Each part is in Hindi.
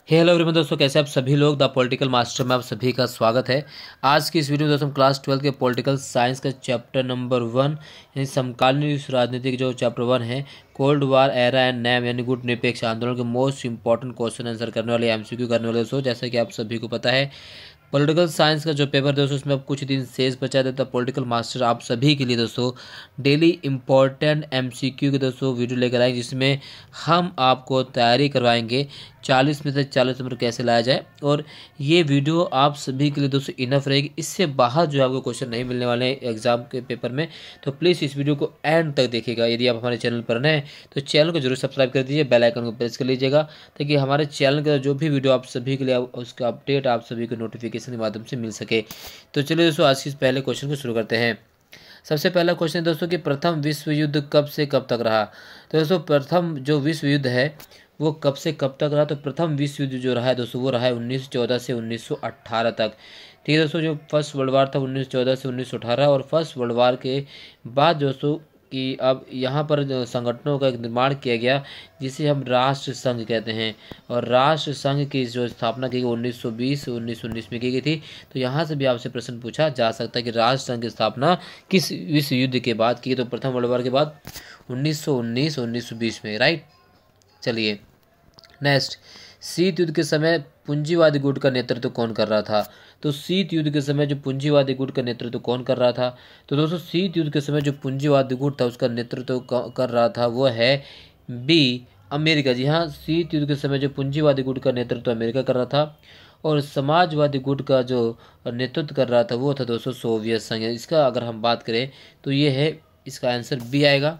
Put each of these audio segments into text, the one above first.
हेलो एवरीवन दोस्तों, कैसे आप सभी लोग। द पॉलिटिकल मास्टर में आप सभी का स्वागत है। आज की इस वीडियो में दोस्तों हम क्लास 12 के पॉलिटिकल साइंस का चैप्टर नंबर 1 यानी समकालीन विश्व राजनीति के जो चैप्टर 1 है, cold war era and NAM यानी गुट निरपेक्ष आंदोलन के मोस्ट इंपॉर्टेंट क्वेश्चन आंसर करने वाले एमसीक्यू करने वाले दोस्तों। जैसा कि आप सभी को पता है, पॉलिटिकल साइंस का जो पेपर दोस्तों उसमें अब कुछ दिन शेष बचा देता। पॉलिटिकल मास्टर आप सभी के लिए दोस्तों डेली इंपॉर्टेंट एमसीक्यू के दोस्तों वीडियो लेकर आएंगे, जिसमें हम आपको तैयारी करवाएंगे 40 में से 40 नंबर कैसे लाया जाए। और ये वीडियो आप सभी के लिए दोस्तों इनफ रहेगी। इससे बाहर जो आपको क्वेश्चन नहीं मिलने वाले हैं एग्जाम के पेपर में, तो प्लीज़ इस वीडियो को एंड तक देखिएगा। यदि आप हमारे चैनल पर नए हैं तो चैनल को जरूर सब्सक्राइब कर दीजिए, बेल आइकन को प्रेस कर लीजिएगा, ताकि हमारे चैनल का जो भी वीडियो आप सभी के लिए उसका अपडेट आप सभी को नोटिफिकेशन के माध्यम से मिल सके। तो चलिए दोस्तों, आज के इस पहले क्वेश्चन को शुरू करते हैं। सबसे पहला क्वेश्चन है दोस्तों कि प्रथम विश्व युद्ध कब से कब तक रहा। तो दोस्तों प्रथम जो विश्व युद्ध है वो कब से कब तक रहा। तो प्रथम विश्व युद्ध जो रहा है दोस्तों वो रहा है 1914 से 1918 तक। ठीक है दोस्तों, जो फर्स्ट वर्ल्ड वार था 1914 से 1918। और फर्स्ट वर्ल्ड वार के बाद दोस्तों कि अब यहाँ पर जो संगठनों का एक निर्माण किया गया जिसे हम राष्ट्र संघ कहते हैं। और राष्ट्र संघ की जो स्थापना की गई 1920-1919 में की गई थी। तो यहाँ से भी आपसे प्रश्न पूछा जा सकता है कि राष्ट्र संघ की स्थापना किस विश्व युद्ध के बाद की। तो प्रथम वर्ल्ड वार के बाद 1919-1920 में, राइट। चलिए नेक्स्ट, शीत युद्ध के समय पूंजीवादी गुट का नेतृत्व कौन कर रहा था। तो शीत युद्ध के समय जो पूंजीवादी गुट का नेतृत्व कौन कर रहा था। तो दोस्तों शीत युद्ध के समय जो पूंजीवादी गुट था उसका नेतृत्व कर रहा था वो है बी, अमेरिका। जी हाँ, शीत युद्ध के समय जो पूंजीवादी गुट का नेतृत्व अमेरिका कर रहा था। और समाजवादी गुट का जो नेतृत्व कर रहा था वो था दोस्तों सोवियत संघ। इसका अगर हम बात करें तो ये है, इसका आंसर बी आएगा।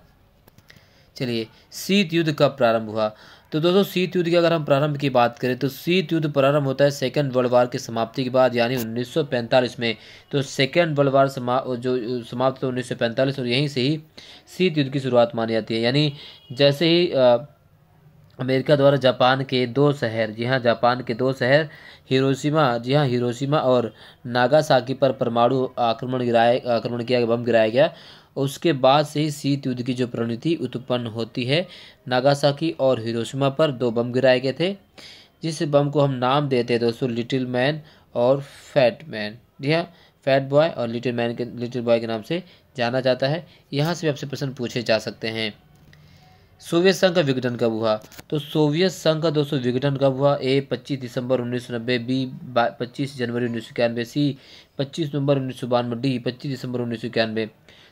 चलिए, शीत युद्ध कब प्रारंभ हुआ। तो दोस्तों शीत युद्ध की अगर हम प्रारंभ की बात करें तो शीत युद्ध प्रारंभ होता है सेकेंड वर्ल्ड वार की समाप्ति के बाद, यानी 1945 में। तो सेकेंड वर्ल्ड वार जो समाप्त हुआ 1945, और यहीं से ही शीत युद्ध की शुरुआत मानी जाती है। यानी जैसे ही अमेरिका द्वारा जापान के दो शहर, जी हाँ जापान के दो शहर हिरोशिमा, जी हाँ हिरोशिमा और नागासाकी पर परमाणु आक्रमण किया, बम गिराया गया। उसके बाद से ही शीत युद्ध की जो प्रवृत्ति उत्पन्न होती है। नागासाकी और हिरोशिमा पर दो बम गिराए गए थे, जिस बम को हम नाम देते हैं दोस्तों लिटिल मैन और फैट मैन। जी हाँ, फैट बॉय और लिटिल बॉय के नाम से जाना जाता है। यहाँ से भी आपसे प्रश्न पूछे जा सकते हैं। सोवियत संघ का विघटन कब हुआ। तो सोवियत संघ का दोस्तों विघटन कब हुआ। ए 25 दिसंबर 1990, बी 25 जनवरी 1991, सी 25 नवंबर 1992, डी 25 दिसंबर 1991।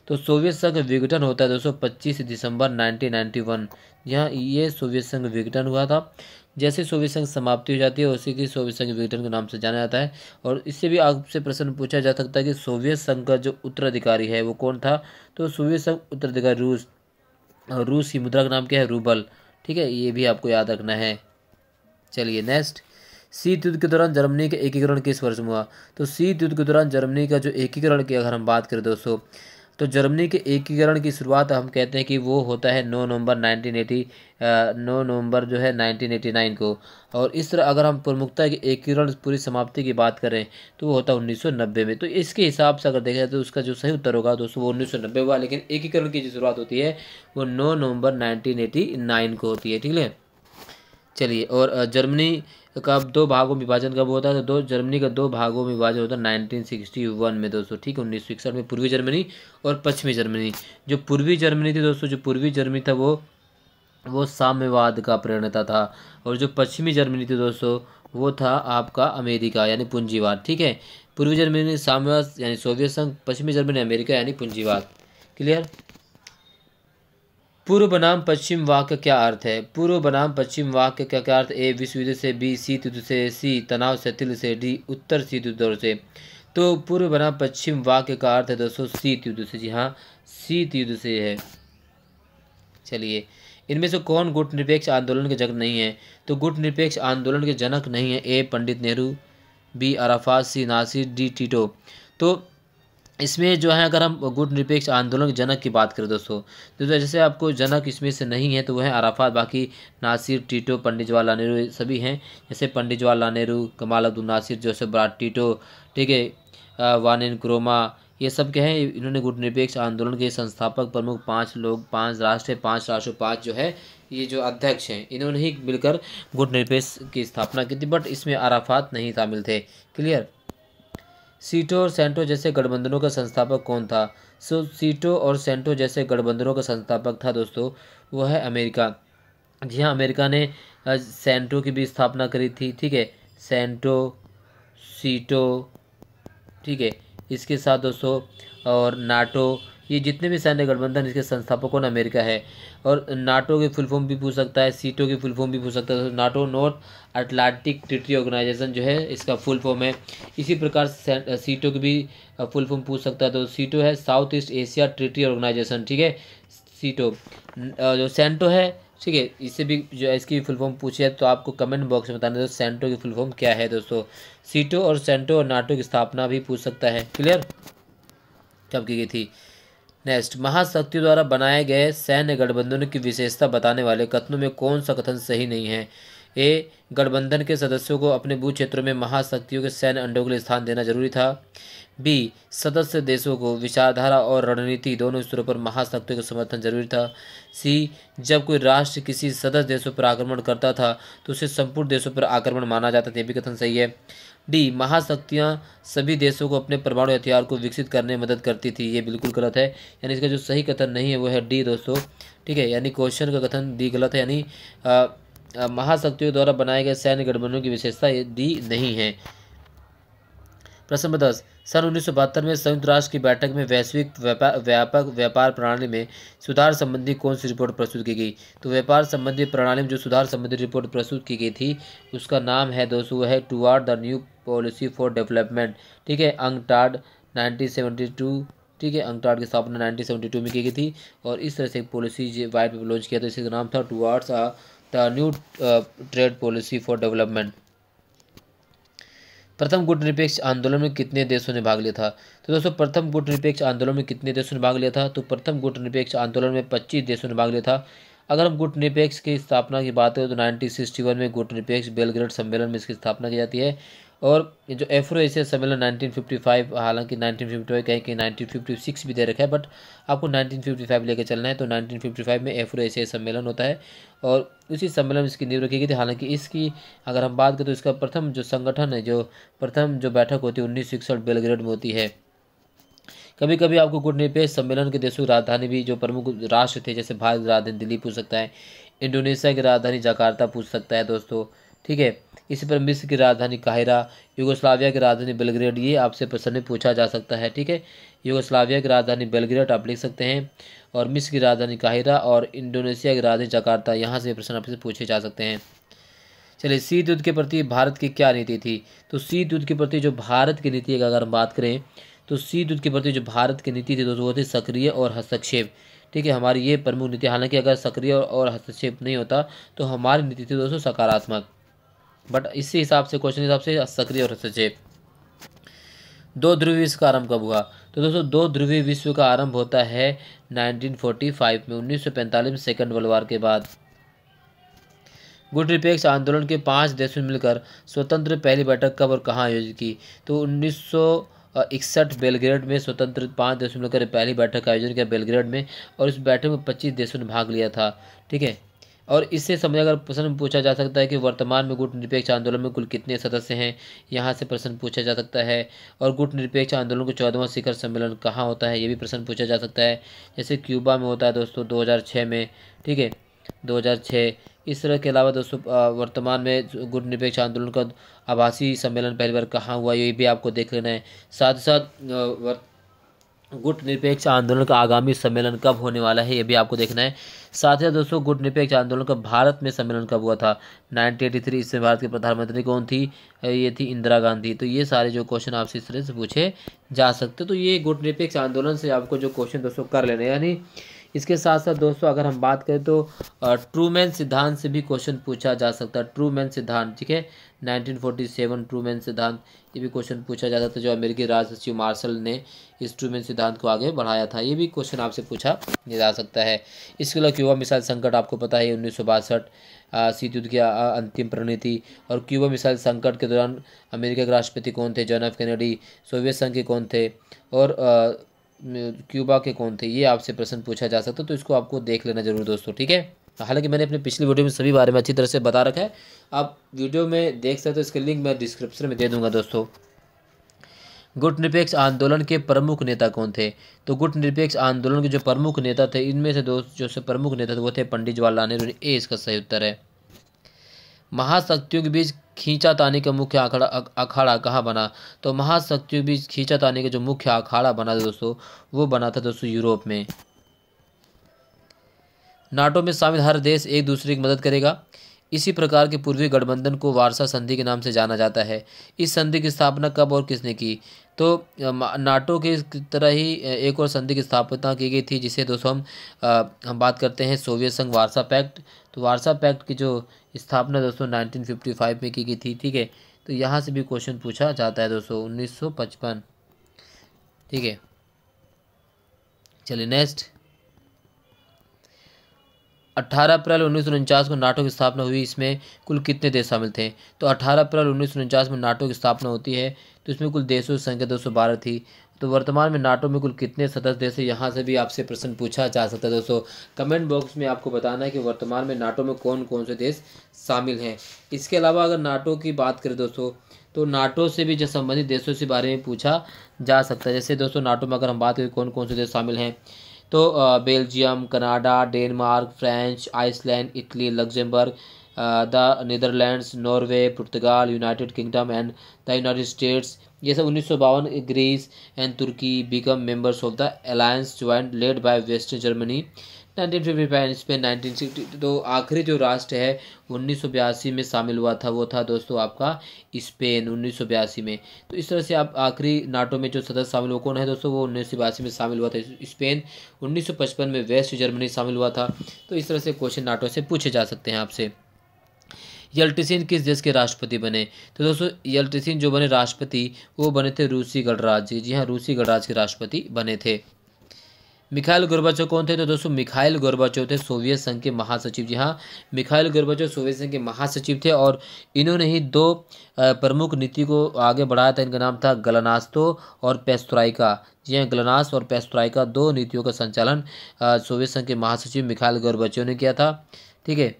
तो सोवियत संघ विघटन होता है दोस्तों 25 दिसंबर 1991। यहाँ ये सोवियत संघ विघटन हुआ था। जैसे सोवियत संघ समाप्ति हो जाती है उसी की सोवियत संघ विघटन के नाम से जाना जाता है। और इससे भी आपसे प्रश्न पूछा जा सकता है कि सोवियत संघ का जो उत्तराधिकारी है वो कौन था। तो सोवियत संघ उत्तराधिकारी रूस, और रूस की मुद्रा का नाम क्या है, रूबल। ठीक है, ये भी आपको याद रखना है। चलिए नेक्स्ट, शीत युद्ध के दौरान जर्मनी का एकीकरण किस वर्ष में हुआ। तो शीत युद्ध के दौरान जर्मनी का जो एकीकरण की अगर हम बात करें दोस्तों, तो जर्मनी के एकीकरण की शुरुआत हम कहते हैं कि वो होता है 9 नवंबर 1980, 9 नवंबर जो है 1989 को। और इस तरह अगर हम प्रमुखता के एकीकरण पूरी समाप्ति की बात करें तो वो होता है 1990 में। तो इसके हिसाब से अगर देखा जाए तो उसका जो सही उत्तर होगा दोस्तों वो 1990 हुआ, लेकिन एकीकरण की जो शुरुआत होती है वो 9 नवंबर 1989 को होती है। ठीक है, चलिए। और जर्मनी का दो भागों में विभाजन कब होता है। तो जर्मनी का दो भागों में विभाजन होता है 1961 में दोस्तों। ठीक है, 1961 में पूर्वी जर्मनी और पश्चिमी जर्मनी। जो पूर्वी जर्मनी थी दोस्तों, जो पूर्वी जर्मनी था वो साम्यवाद का प्रणेता था। और जो पश्चिमी जर्मनी थी दोस्तों वो था आपका अमेरिका यानी पूंजीवाद। ठीक है, पूर्वी जर्मनी साम्यवाद यानी सोवियत संघ, पश्चिमी जर्मनी अमेरिका यानी पूंजीवाद। क्लियर। पूर्व बनाम पश्चिम वाक्य क्या अर्थ है। पूर्व बनाम पश्चिम वाक्य का क्या अर्थ। ए विश्व युद्ध से, बी शीत युद्ध से, सी तनाव शिथिल से, डी उत्तर शीत युद्ध दौर से। तो पूर्व बनाम पश्चिम वाक्य का अर्थ है दोस्तों शीत युद्ध से। जी हाँ, शीत युद्ध से है। चलिए, इनमें से कौन गुट निरपेक्ष आंदोलन के जनक नहीं है। तो गुट निरपेक्ष आंदोलन के जनक नहीं है। ए पंडित नेहरू, बी अराफात, सी नासिर, डी टीटो। तो इसमें जो है अगर हम गुट निरपेक्ष आंदोलन के जनक की बात करें दोस्तों, तो जैसे आपको जनक इसमें से नहीं है तो वह है अराफात, बाकी नासिर, टीटो, पंडित जवाहरलाल नेहरू सभी हैं। जैसे पंडित जवाहरलाल नेहरू, कमाल अब्दुल नासिर, जोसेफ बराट टीटो, ठीक है, वानिन क्रोमा, ये सब क्या है, इन्होंने गुटनिरपेक्ष आंदोलन के संस्थापक प्रमुख 5 लोग, 5 राष्ट्र, 5 राष्ट्र, 5 जो है ये जो अध्यक्ष हैं, इन्होंने ही मिलकर गुटनिरपेक्ष की स्थापना की थी, बट इसमें अराफात नहीं शामिल थे। क्लियर। सीटो और सेंटो जैसे गठबंधनों का संस्थापक कौन था? सीटो और सेंटो जैसे गठबंधनों का संस्थापक था दोस्तों, वो है अमेरिका। जी हाँ, अमेरिका ने सेंटो की भी स्थापना करी थी। ठीक है, सेंटो, सीटो, ठीक है, इसके साथ दोस्तों और नाटो, ये जितने भी सैन्य गठबंधन, इसके संस्थापकों ने अमेरिका है। और नाटो की फुल फॉर्म भी पूछ सकता है, सीटो की फुल फॉर्म भी पूछ सकता है। तो NATO north Atlantic treaty organisation जो है इसका फुल फॉर्म है। इसी प्रकार सीटो की भी फुल फॉर्म पूछ सकता है। तो सीटो है south east Asia treaty organisation. ठीक है, सीटो। जो सेंटो है, ठीक है, इससे भी जो इसकी फुल फॉर्म पूछी है तो आपको कमेंट बॉक्स में बताना है सेंटो की फुल फॉर्म क्या है दोस्तों। सीटो और सेंटो और नाटो की स्थापना भी पूछ सकता है। क्लियर, कब की गई थी। नेक्स्ट, महाशक्तियों द्वारा बनाए गए सैन्य गठबंधनों की विशेषता बताने वाले कथनों में कौन सा कथन सही नहीं है? ए, गठबंधन के सदस्यों को अपने भू क्षेत्रों में महाशक्तियों के सैन्य अड्डों के लिए स्थान देना जरूरी था। बी, सदस्य देशों को विचारधारा और रणनीति दोनों स्तरों पर महाशक्तियों का समर्थन जरूरी था। सी, जब कोई राष्ट्र किसी सदस्य देशों पर आक्रमण करता था तो उसे संपूर्ण देशों पर आक्रमण माना जाता था। यह भी कथन सही है। डी, महाशक्तियां सभी देशों को अपने परमाणु हथियार को विकसित करने में मदद करती थी। ये बिल्कुल गलत है, यानी इसका जो सही कथन नहीं है वो है डी दोस्तों। ठीक है, यानी क्वेश्चन का कथन डी गलत है, यानी महाशक्तियों द्वारा बनाए गए सैन्य गठबंधनों की विशेषता ये डी नहीं है। प्रश्न नंबर 10, सन 1972 में संयुक्त राष्ट्र की बैठक में वैश्विक व्यापक व्यापार प्रणाली में सुधार संबंधी कौन सी रिपोर्ट प्रस्तुत की गई? तो व्यापार संबंधी प्रणाली में जो सुधार संबंधी रिपोर्ट प्रस्तुत की गई थी उसका नाम है दोस्तों, वो है toward the new policy for development. ठीक है, अंकटाड 1972। ठीक है, अंकटाड की स्थापना 1972 में की गई थी और इस तरह से एक पॉलिसी वाइट पेपर लॉन्च किया था। इसका नाम था towards the new trade policy for development. प्रथम गुटनिरपेक्ष आंदोलन में कितने देशों ने भाग लिया था? तो दोस्तों प्रथम गुटनिरपेक्ष आंदोलन में कितने देशों ने भाग लिया था? तो प्रथम गुटनिरपेक्ष आंदोलन में 25 देशों ने भाग लिया था। अगर हम गुटनिरपेक्ष की स्थापना की बात करें तो 1961 में गुटनिरपेक्ष बेलग्रेड सम्मेलन में इसकी स्थापना की जाती है। और जो एफ्रो एशिया सम्मेलन 1955, हालांकि 1955 कहीं कहीं 1956 भी दे रखा है, बट आपको 1955 लेकर चलना है। तो 1955 में एफ्रो एशिया सम्मेलन होता है और उसी सम्मेलन में इसकी नींव रखी गई थी। हालांकि इसकी अगर हम बात करें तो इसका प्रथम जो संगठन है, जो प्रथम जो बैठक होती है 1961 बेलग्रेड में होती है। कभी कभी आपको गुटनिरपेक्ष सम्मेलन के देशों की राजधानी भी जो प्रमुख राष्ट्र थे, जैसे भारत की राजधानी दिल्ली पूछ सकता है, इंडोनेशिया की राजधानी जकार्ता पूछ सकता है दोस्तों। ठीक है, इसी पर मिस्र की राजधानी काहिरा, यूगोस्लाविया की राजधानी बेलग्रेड, ये आपसे प्रश्न में पूछा जा सकता है। ठीक है, यूगोस्लाविया की राजधानी बेलग्रेड आप लिख सकते हैं और मिस्र की राजधानी काहिरा और इंडोनेशिया की राजधानी जकार्ता, यहाँ से प्रश्न आपसे पूछे जा सकते हैं। चलिए, शीत युद्ध के प्रति भारत की क्या नीति थी? तो शीत युद्ध के प्रति जो भारत की नीति की अगर हम बात करें तो शीत युद्ध के प्रति जो भारत की नीति थी दोस्तों वो थी सक्रिय और हस्तक्षेप। ठीक है, हमारी ये प्रमुख नीति, हालांकि अगर सक्रिय और हस्तक्षेप नहीं होता तो हमारी नीति थी दोस्तों सकारात्मक, बट इसी हिसाब से क्वेश्चन हिसाब से सक्रिय और हस्तक्षेप। दो ध्रुवीय विश्व का आरंभ कब हुआ? तो दोस्तों दो ध्रुवीय विश्व का आरंभ होता है 1945 में, 1945 में सेकंड वर्ल्ड वॉर के बाद। गुटनिरपेक्ष आंदोलन के 5 देशों में मिलकर स्वतंत्र पहली बैठक कब और कहाँ आयोजित की? तो 1961 बेलग्रेड में स्वतंत्र 5 देशों में मिलकर पहली बैठक का आयोजन किया बेलग्रेड में, और इस बैठक में 25 देशों ने भाग लिया था। ठीक है, और इससे समझ अगर प्रश्न पूछा जा सकता है कि वर्तमान में गुटनिरपेक्ष आंदोलन में कुल कितने सदस्य हैं, यहाँ से प्रश्न पूछा जा सकता है। और गुटनिरपेक्ष आंदोलन का 14वां शिखर सम्मेलन कहाँ होता है, ये भी प्रश्न पूछा जा सकता है। जैसे क्यूबा में होता है दोस्तों 2006 में। ठीक है, 2006। इस तरह के अलावा दोस्तों वर्तमान में गुटनिरपेक्ष आंदोलन का आभासी सम्मेलन पहली बार कहाँ हुआ, ये भी आपको देख लेना है। साथ ही साथ गुटनिरपेक्ष आंदोलन का आगामी सम्मेलन कब होने वाला है, ये भी आपको देखना है। साथ ही दोस्तों गुटनिरपेक्ष आंदोलन का भारत में सम्मेलन कब हुआ था? 1983। इससे भारत के प्रधानमंत्री कौन थी? ये थी इंदिरा गांधी। तो ये सारे जो क्वेश्चन आपसे इस तरह से पूछे जा सकते, तो ये गुटनिरपेक्ष आंदोलन से आपको जो क्वेश्चन दोस्तों कर लेने, यानी इसके साथ साथ दोस्तों अगर हम बात करें तो ट्रूमैन सिद्धांत से भी क्वेश्चन पूछा जा सकता है। ट्रूमैन सिद्धांत, ठीक है, 1947 ट्रूमैन सिद्धांत, ये भी क्वेश्चन पूछा जा सकता है। जो अमेरिकी राज सचिव मार्शल ने इस ट्रूमैन सिद्धांत को आगे बढ़ाया था, ये भी क्वेश्चन आपसे पूछा जा सकता है। इसके अलावा क्यूबा मिसाइल संकट आपको पता है 1962, शीत युद्ध की अंतिम परिणति। और क्यूबा मिसाइल संकट के दौरान अमेरिका के राष्ट्रपति कौन थे? John F Kennedy. सोवियत संघ के कौन थे? और क्यूबा के कौन थे? ये आपसे प्रश्न पूछा जा सकता है, तो इसको आपको देख लेना जरूर दोस्तों, ठीक है। हालांकि मैंने अपने पिछली वीडियो में सभी बारे में अच्छी तरह से बता रखा है, आप वीडियो में देख सकते हो, इसका लिंक मैं डिस्क्रिप्शन में दे दूंगा दोस्तों। गुट निरपेक्ष आंदोलन के प्रमुख नेता कौन थे? तो गुट निरपेक्ष आंदोलन के जो प्रमुख नेता थे, इनमें से दो जो से प्रमुख नेता थे वो थे पंडित जवाहरलाल नेहरू। ए इसका सही उत्तर है। महाशक्तियों के बीच खींचातानी का मुख्य अखाड़ा कहाँ बना? तो महाशक्तियों के बीच खींचातानी का जो मुख्य अखाड़ा बना था दोस्तों, वो बना था दोस्तों यूरोप में। नाटो में शामिल हर देश एक दूसरे की मदद करेगा। इसी प्रकार के पूर्वी गठबंधन को वार्सा संधि के नाम से जाना जाता है। इस संधि की स्थापना कब और किसने की? तो नाटो की तरह ही एक और संधि की स्थापना की गई थी, जिसे दोस्तों हम बात करते हैं सोवियत संघ वार्सा पैक्ट। तो वार्सा पैक्ट की जो स्थापना दोस्तों 1955 में की गई थी, ठीक है। तो यहाँ से भी क्वेश्चन पूछा जाता है दोस्तों, 1955, ठीक है। चलिए नेक्स्ट, 18 अप्रैल 1949 को नाटो की स्थापना हुई। इसमें कुल कितने देश शामिल थे? तो 18 अप्रैल 1949 में नाटो की स्थापना होती है, तो इसमें कुल देशों की संख्या 212 थी। तो वर्तमान में नाटो में कुल कितने सदस्य देश है? यहाँ से भी आपसे प्रश्न पूछा जा सकता है दोस्तों। कमेंट बॉक्स में आपको बताना है कि वर्तमान में नाटो में कौन कौन से देश शामिल हैं। इसके अलावा अगर नाटो की बात करें दोस्तों, तो नाटो से भी जो संबंधित देशों के बारे में पूछा जा सकता है। जैसे दोस्तों नाटो में अगर हम बात करें कौन कौन से देश शामिल हैं, तो Belgium, Canada, Denmark, France, Iceland, Italy, Luxembourg, the Netherlands, Norway, Portugal, United Kingdom and the United States. ये सब 1952 Greece and Turkey become members of the alliance joint led by West Germany. 1955 Spain 1960। तो आखिरी जो राष्ट्र है 1982 में शामिल हुआ था, वो था दोस्तों आपका स्पेन 1982 में। तो इस तरह से आप आखिरी नाटो में जो सदस्य शामिल हुआ कौन है दोस्तों, वो 1982 में शामिल हुआ था स्पेन। 1955 में वेस्ट जर्मनी शामिल हुआ था। तो इस तरह से क्वेश्चन नाटो से पूछे जा सकते हैं आपसे। यल्टसिन किस देश के राष्ट्रपति बने? तो दोस्तों यल्टसिन जो बने राष्ट्रपति, वो बने थे रूसी गणराज्य। जी हाँ, रूसी गणराज्य के राष्ट्रपति बने थे। मिखाइल गोर्बाचोव कौन थे? तो दोस्तों मिखाइल गोर्बाचोव थे सोवियत संघ के महासचिव। जी हाँ, मिखाइल गोर्बाचोव सोवियत संघ के महासचिव थे, और इन्होंने ही दो प्रमुख नीति को आगे बढ़ाया था। इनका नाम था ग्लानास्तो और पेस्ट्रोइका। जी हाँ, ग्लानास्त और पेस्ट्रोइका, दो नीतियों का संचालन सोवियत संघ के महासचिव मिखाइल गोर्बाचोव ने किया था, ठीक है।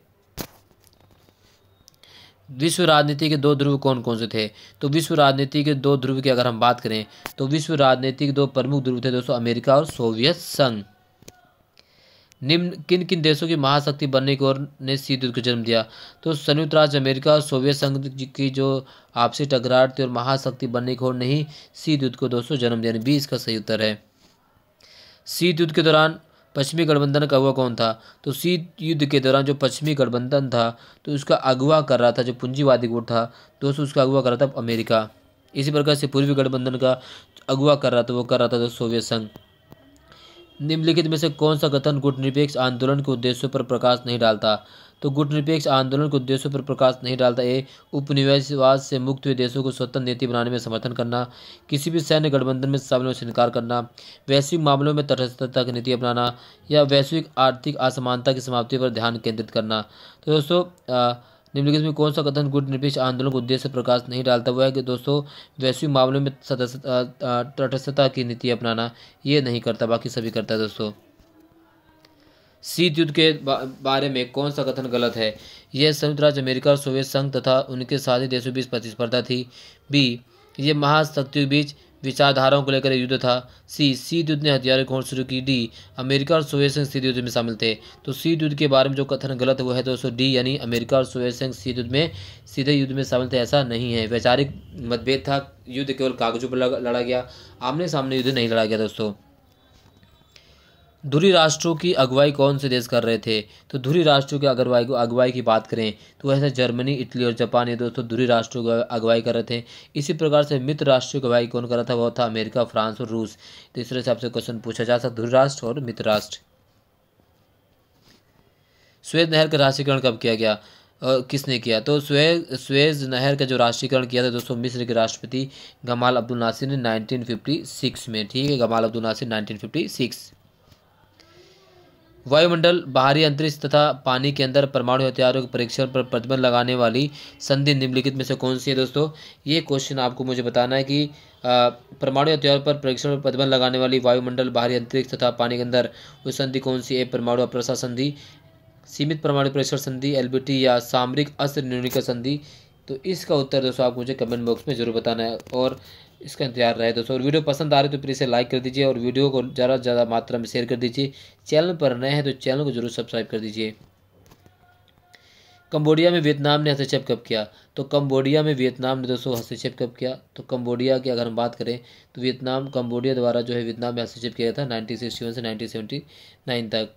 विश्व राजनीति के दो ध्रुव कौन कौन से थे? तो विश्व राजनीति के दो ध्रुव की अगर हम बात करें, तो विश्व राजनीति के दो प्रमुख ध्रुव थे दोस्तों, अमेरिका और सोवियत संघ। निम्न किन किन देशों की महाशक्ति बनने की ओर ने शीत युद्ध को जन्म दिया? तो संयुक्त राज्य अमेरिका और सोवियत संघ की जो आपसी टकरार थी और महाशक्ति बनने की ओर ने ही शीत युद्ध को दोस्तों जन्म दिया। 20 का सही उत्तर है। शीत युद्ध के दौरान पश्चिमी गठबंधन का अगुवा कौन था? तो शीत युद्ध के दौरान जो पश्चिमी गठबंधन था, तो उसका अगुवा कर रहा था जो पूंजीवादी गुट था दोस्तों, उसका अगुवा कर रहा था अमेरिका। इसी प्रकार से पूर्वी गठबंधन का अगुवा कर रहा था, वो कर रहा था दोस्तों सोवियत संघ। निम्नलिखित में से कौन सा कथन गुटनिरपेक्ष आंदोलन के उद्देश्यों पर प्रकाश नहीं डालता? तो गुटनिरपेक्ष आंदोलन के उद्देश्यों पर प्रकाश नहीं डालता। ए, उपनिवेशवाद से मुक्त हुए देशों को स्वतंत्र नीति बनाने में समर्थन करना, किसी भी सैन्य गठबंधन में शामिल होने से इनकार करना, वैश्विक मामलों में तटस्थता की नीति अपनाना, या वैश्विक आर्थिक असमानता की समाप्ति पर ध्यान केंद्रित करना। तो दोस्तों निम्नलिखित में कौन सा कथन गुटनिरपेक्ष आंदोलन के उद्देश्य से प्रकाश नहीं डालता? हुआ है कि दोस्तों वैश्विक मामलों में तटस्थता की नीति अपनाना, ये नहीं करता, बाकी सभी करता है दोस्तों। शीत युद्ध के बारे में कौन सा कथन गलत है? यह संयुक्त राज्य अमेरिका और सोवियत संघ तथा उनके साथी देशों के बीच प्रतिस्पर्धा थी। बी, ये महाशक्तियों के बीच विचारधाराओं को लेकर युद्ध था। सी, शीत युद्ध ने हथियारों की खोज शुरू की। डी, अमेरिका और सोवियत संघ शीत युद्ध में शामिल थे। तो शीत युद्ध के बारे में जो कथन गलत है वो है दोस्तों डी, यानी अमेरिका और सोवियत संघ शीत युद्ध में सीधे युद्ध में शामिल थे, ऐसा नहीं है। वैचारिक मतभेद था, युद्ध केवल कागजों पर लड़ा गया, आमने सामने युद्ध नहीं लड़ा गया दोस्तों। धुरी राष्ट्रों की अगुवाई कौन से देश कर रहे थे? तो धुरी राष्ट्रों की अगुवाई की बात करें तो ऐसे जर्मनी, इटली और जापान, ये दोस्तों धुरी राष्ट्रों की अगुवाई कर रहे थे। इसी प्रकार से मित्र राष्ट्रों की अगुवाई कौन कर रहा था? वो था अमेरिका, फ्रांस और रूस। तो इस तरह से आपसे क्वेश्चन पूछा जा सकता, धुरी राष्ट्र और मित्र राष्ट्र। स्वेज नहर का राष्ट्रीयकरण कब किया गया और किसने किया? तो स्वेज नहर का जो राष्ट्रीयकरण किया था दोस्तों मिस्र के राष्ट्रपति गमाल अब्दुल नासिर ने 1956 में, ठीक है, गमाल अब्दुल नासिर 1956। वायुमंडल, बाहरी अंतरिक्ष तथा पानी के अंदर परमाणु हथियारों के परीक्षण पर प्रतिबंध लगाने वाली संधि निम्नलिखित में से कौन सी है दोस्तों। ये क्वेश्चन आपको मुझे बताना है कि परमाणु हथियारों पर परीक्षण पर प्रतिबंध लगाने वाली वायुमंडल, बाहरी अंतरिक्ष तथा पानी के अंदर वो संधि कौन सी है। परमाणु अप्रसार संधि, सीमित परमाणु परीक्षण संधि, एलबीटी या सामरिक अस्त्र न्यूनीकरण संधि। तो इसका उत्तर दोस्तों आप मुझे कमेंट बॉक्स में जरूर बताना है और इसका इंतजार रहे दोस्तों। और वीडियो पसंद आ रही तो प्लीज़ इसे लाइक कर दीजिए और वीडियो को ज़्यादा से ज़्यादा मात्रा में शेयर कर दीजिए। चैनल पर नए हैं तो चैनल को जरूर सब्सक्राइब कर दीजिए। कंबोडिया में वियतनाम ने हस्तक्षेप कब किया। तो कंबोडिया में वियतनाम ने दोस्तों हस्तक्षेप कब किया। तो कंबोडिया की अगर हम बात करें तो वियतनाम कंबोडिया द्वारा जो है वियतनाम में हस्तक्षेप किया था 1961 से 1979 तक।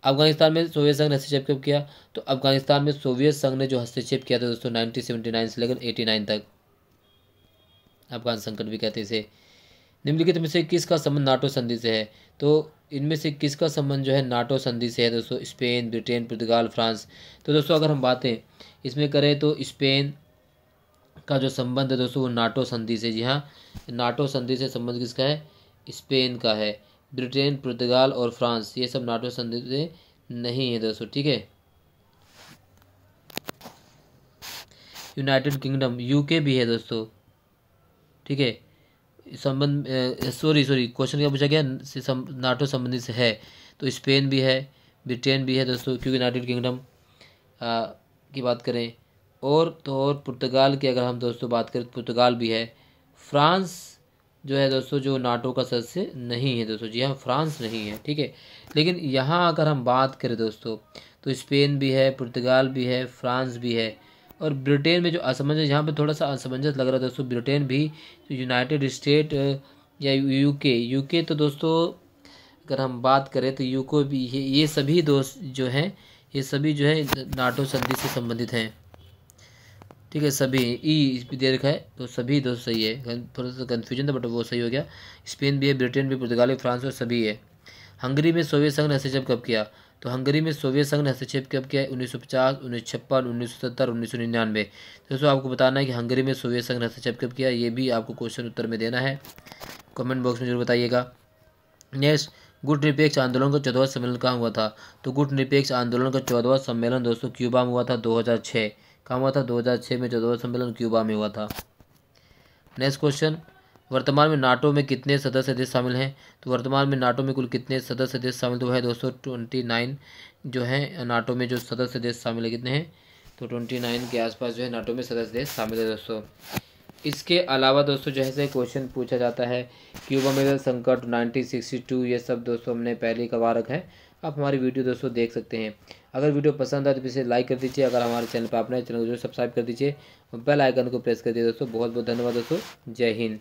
अफगानिस्तान में सोवियत संघ ने हस्तक्षेप कब किया। तो अफगानिस्तान में सोवियत संघ ने जो हस्तक्षेप किया था दोस्तों 1979 से लेकर 89 तक, अफगान संकट भी कहते हैं इसे। निम्नलिखित में से किसका संबंध नाटो संधि से है। तो इनमें से किसका संबंध जो है नाटो संधि से है दोस्तों। स्पेन, ब्रिटेन, पुर्तगाल, फ्रांस। तो दोस्तों अगर हम बातें इसमें करें तो स्पेन का जो संबंध है दोस्तों वो नाटो संधि से, जी हाँ, नाटो संधि से संबंध किसका है, स्पेन का है। ब्रिटेन, पुर्तगाल और फ्रांस ये सब नाटो संधि से नहीं है दोस्तों, ठीक है। यूनाइटेड किंगडम, यूके भी है दोस्तों, ठीक है। संबंध सॉरी क्वेश्चन क्या पूछा गया, नाटो संबंधित से है। तो स्पेन भी है, ब्रिटेन भी है दोस्तों, क्योंकि यूनाइटेड किंगडम की बात करें और पुर्तगाल की अगर हम दोस्तों बात करें तो पुर्तगाल भी है। फ्रांस जो है दोस्तों जो नाटो का सदस्य नहीं है दोस्तों, जी हाँ, फ्रांस नहीं है, ठीक है। लेकिन यहाँ अगर हम बात करें दोस्तों तो स्पेन भी है, पुर्तगाल भी है, फ्रांस भी है। और ब्रिटेन में जो असमंजस, यहाँ पे थोड़ा सा असमंजस लग रहा है दोस्तों, ब्रिटेन भी तो यूनाइटेड स्टेट या यूके तो दोस्तों अगर हम बात करें तो यूको भी ये सभी दोस्त जो हैं ये सभी जो है नाटो संधि से संबंधित हैं, ठीक है। सभी ई दे रखा है तो सभी दोस्त सही है, थोड़ा सा कन्फ्यूजन था बट वो सही हो गया। स्पेन भी है, ब्रिटेन भी, पुर्तगाल भी, फ्रांस और सभी है। हंगरी में सोवियत संघ ने हस्तक्षेप कब किया। तो हंगरी में सोवियत संघ ने हस्तक्षेप कब किया, 1950, 1956, 1970, 1999। दोस्तों आपको बताना है कि हंगरी में सोवियत संघ ने हस्तक्षेप कब किया, ये भी आपको क्वेश्चन उत्तर में देना है, कमेंट बॉक्स में जरूर बताइएगा। नेक्स्ट, गुट निरपेक्ष आंदोलन का 14वां सम्मेलन कहाँ हुआ था। तो गुट निरपेक्ष आंदोलन का 14वां सम्मेलन दोस्तों क्यूबा में हुआ था 2006। कहाँ हुआ था, 2006 में 14वां सम्मेलन क्यूबा में हुआ था। नेक्स्ट क्वेश्चन, वर्तमान में नाटो में कितने सदस्य देश शामिल हैं। तो वर्तमान में नाटो में कुल कितने सदस्य देश शामिल तो है दोस्तों 29 जो है नाटो में जो सदस्य देश शामिल है, कितने हैं तो 29 के आसपास जो है नाटो में सदस्य देश शामिल है दोस्तों। इसके अलावा दोस्तों जैसे क्वेश्चन पूछा जाता है क्यूबा में संकट 1962, ये सब दोस्तों हमने पहले ही करवा रखा है, आप हमारी वीडियो दोस्तों देख सकते हैं। अगर वीडियो पसंद आए तो इसे लाइक कर दीजिए, अगर हमारे चैनल पर आपने चैनल को जो सब्सक्राइब कर दीजिए, बेल आइकन को प्रेस कर दीजिए दोस्तों। बहुत बहुत धन्यवाद दोस्तों, जय हिंद।